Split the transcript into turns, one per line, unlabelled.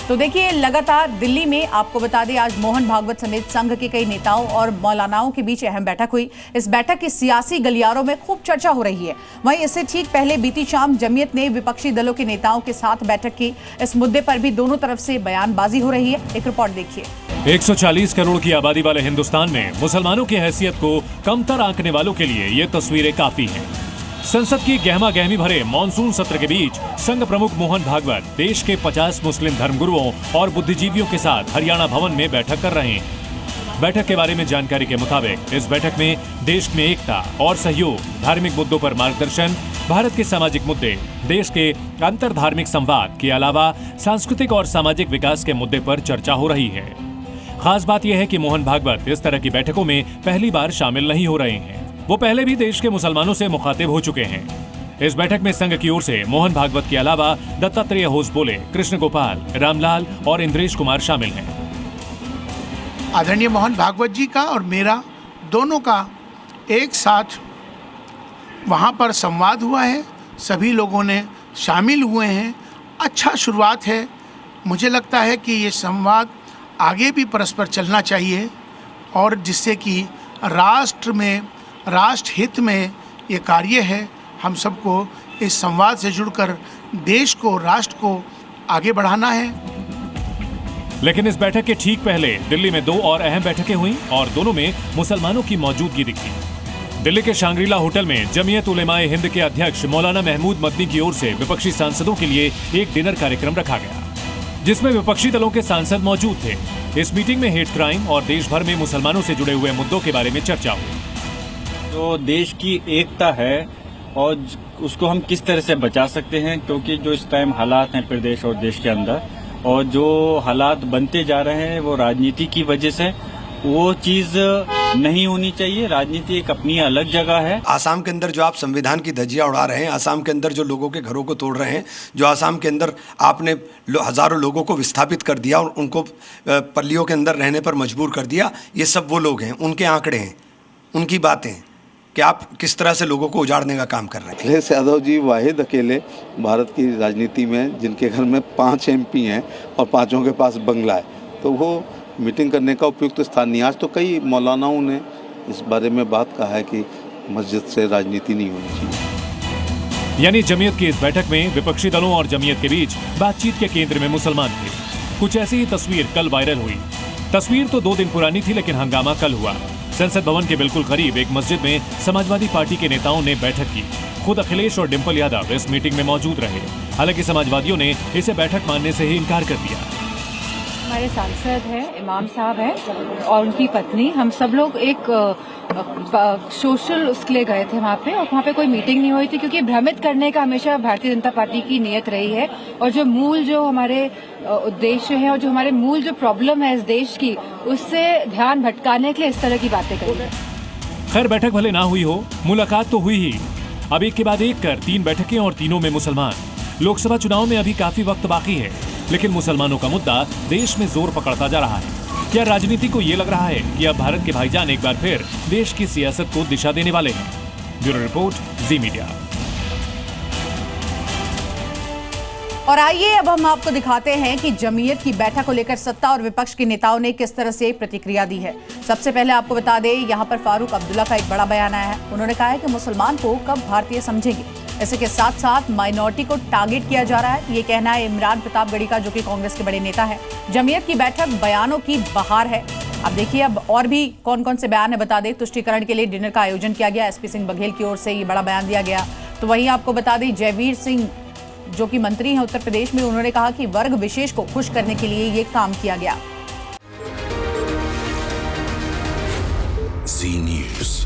तो देखिए, लगातार दिल्ली में आपको बता दें आज मोहन भागवत समेत संघ के कई नेताओं और मौलानाओं के बीच अहम बैठक हुई। इस बैठक की सियासी गलियारों में खूब चर्चा हो रही है। वहीं इससे ठीक पहले बीती शाम जमीयत ने विपक्षी दलों के नेताओं के साथ बैठक की। इस मुद्दे पर भी दोनों तरफ से बयानबाजी हो रही है। एक रिपोर्ट देखिए।
140 करोड़ की आबादी वाले हिंदुस्तान में मुसलमानों की हैसियत को कमतर आंकने वालों के लिए ये तस्वीरें काफी हैं। संसद की गहमा गहमी भरे मॉनसून सत्र के बीच संघ प्रमुख मोहन भागवत देश के 50 मुस्लिम धर्मगुरुओं और बुद्धिजीवियों के साथ हरियाणा भवन में बैठक कर रहे हैं। बैठक के बारे में जानकारी के मुताबिक इस बैठक में देश में एकता और सहयोग, धार्मिक मुद्दों पर मार्गदर्शन, भारत के सामाजिक मुद्दे, देश के अंतर धार्मिक संवाद के अलावा सांस्कृतिक और सामाजिक विकास के मुद्दे पर चर्चा हो रही है। खास बात यह है कि मोहन भागवत इस तरह की बैठकों में पहली बार शामिल नहीं हो रहे हैं। वो पहले भी देश के मुसलमानों से मुखातिब हो चुके हैं। इस बैठक में संघ की ओर से मोहन भागवत के अलावा दत्तात्रेय होसबोले, कृष्ण गोपाल, रामलाल और इंद्रेश कुमार शामिल हैं।
आदरणीय मोहन भागवत जी का और मेरा दोनों का एक साथ वहाँ पर संवाद हुआ है। सभी लोगों ने शामिल हुए हैं। अच्छा शुरुआत है। मुझे लगता है कि ये संवाद आगे भी परस्पर चलना चाहिए और जिससे कि राष्ट्र हित में ये कार्य है। हम सबको इस संवाद से जुड़कर देश को, राष्ट्र को आगे बढ़ाना है।
लेकिन इस बैठक के ठीक पहले दिल्ली में दो और अहम बैठकें हुई और दोनों में मुसलमानों की मौजूदगी दिखी। दिल्ली के शांग्रीला होटल में जमीयत उलेमाए हिंद के अध्यक्ष मौलाना महमूद मदनी की ओर से विपक्षी सांसदों के लिए एक डिनर कार्यक्रम रखा गया, जिसमें विपक्षी दलों के सांसद मौजूद थे। इस मीटिंग में हेट क्राइम और देश भर में मुसलमानों से जुड़े हुए मुद्दों के बारे में चर्चा हुई।
तो देश की एकता है और उसको हम किस तरह से बचा सकते हैं, क्योंकि जो इस टाइम हालात हैं प्रदेश और देश के अंदर, और जो हालात बनते जा रहे हैं वो राजनीति की वजह से, वो चीज नहीं होनी चाहिए। राजनीति एक अपनी अलग जगह है।
आसाम के अंदर जो आप संविधान की धज्जियां उड़ा रहे हैं, आसाम के अंदर जो लोगों के घरों को तोड़ रहे हैं, जो आसाम के अंदर आपने हजारों लोगों को विस्थापित कर दिया और उनको पल्लियों के अंदर रहने पर मजबूर कर दिया, ये सब वो लोग हैं, उनके आंकड़े हैं, उनकी बातें कि आप किस तरह से लोगों को उजाड़ने का काम कर रहे हैं।
अखिलेश यादव जी वाहिद अकेले भारत की राजनीति में जिनके घर में 5 MP हैं और 5 के पास बंगला है, तो वो मीटिंग करने का उपयुक्त स्थान नहीं। आज तो कई मौलानाओं ने इस बारे में बात कहा है कि मस्जिद से राजनीति नहीं होनी चाहिए।
यानी जमीयत की इस बैठक में विपक्षी दलों और जमीयत के बीच बातचीत के केंद्र में मुसलमान थे। कुछ ऐसी ही तस्वीर कल वायरल हुई। तस्वीर तो 2 दिन पुरानी थी, लेकिन हंगामा कल हुआ। संसद भवन के बिल्कुल करीब एक मस्जिद में समाजवादी पार्टी के नेताओं ने बैठक की। खुद अखिलेश और डिम्पल यादव इस मीटिंग में मौजूद रहे। हालांकि समाजवादियों ने इसे बैठक मानने से ही इनकार कर दिया।
हमारे सांसद हैं, इमाम साहब हैं और उनकी पत्नी, हम सब लोग एक सोशल उसके लिए गए थे वहाँ पे, और वहाँ पे कोई मीटिंग नहीं हुई थी, क्योंकि भ्रमित करने का हमेशा भारतीय जनता पार्टी की नीयत रही है। और जो हमारे उद्देश्य है और जो हमारे मूल जो प्रॉब्लम है इस देश की, उससे ध्यान भटकाने के लिए इस तरह की बातें करी।
खैर, बैठक भले ना हुई हो, मुलाकात तो हुई ही। अब एक के बाद एक कर 3 बैठकें और तीनों में मुसलमान। लोकसभा चुनाव में अभी काफी वक्त बाकी है, लेकिन मुसलमानों का मुद्दा देश में जोर पकड़ता जा रहा है। क्या राजनीति को ये लग रहा है कि अब भारत के भाईजान एक बार फिर देश की सियासत को दिशा देने वाले हैं? ब्यूरो रिपोर्ट, जी मीडिया।
और आइए अब हम आपको दिखाते हैं कि जमीयत की बैठक को लेकर सत्ता और विपक्ष के नेताओं ने किस तरह से प्रतिक्रिया दी है। सबसे पहले आपको बता दें, यहां पर फारूक अब्दुल्ला का एक बड़ा बयान आया है। उन्होंने कहा है कि मुसलमान को कब भारतीय समझेंगे। इसी के साथ साथ माइनॉरिटी को टारगेट किया जा रहा है, ये कहना है इमरान प्रतापगढ़ी का, जो कि कांग्रेस के बड़े नेता है। जमीयत की बैठक बयानों की बहार है। अब देखिए, अब और भी कौन कौन से बयान है बता दें। तुष्टीकरण के लिए डिनर का आयोजन किया गया, SP सिंह बघेल की ओर से ये बड़ा बयान दिया गया। तो वहीं आपको बता दें, जयवीर सिंह जो कि मंत्री हैं उत्तर प्रदेश में, उन्होंने कहा कि वर्ग विशेष को खुश करने के लिए ये काम किया गया।
जी न्यूज़।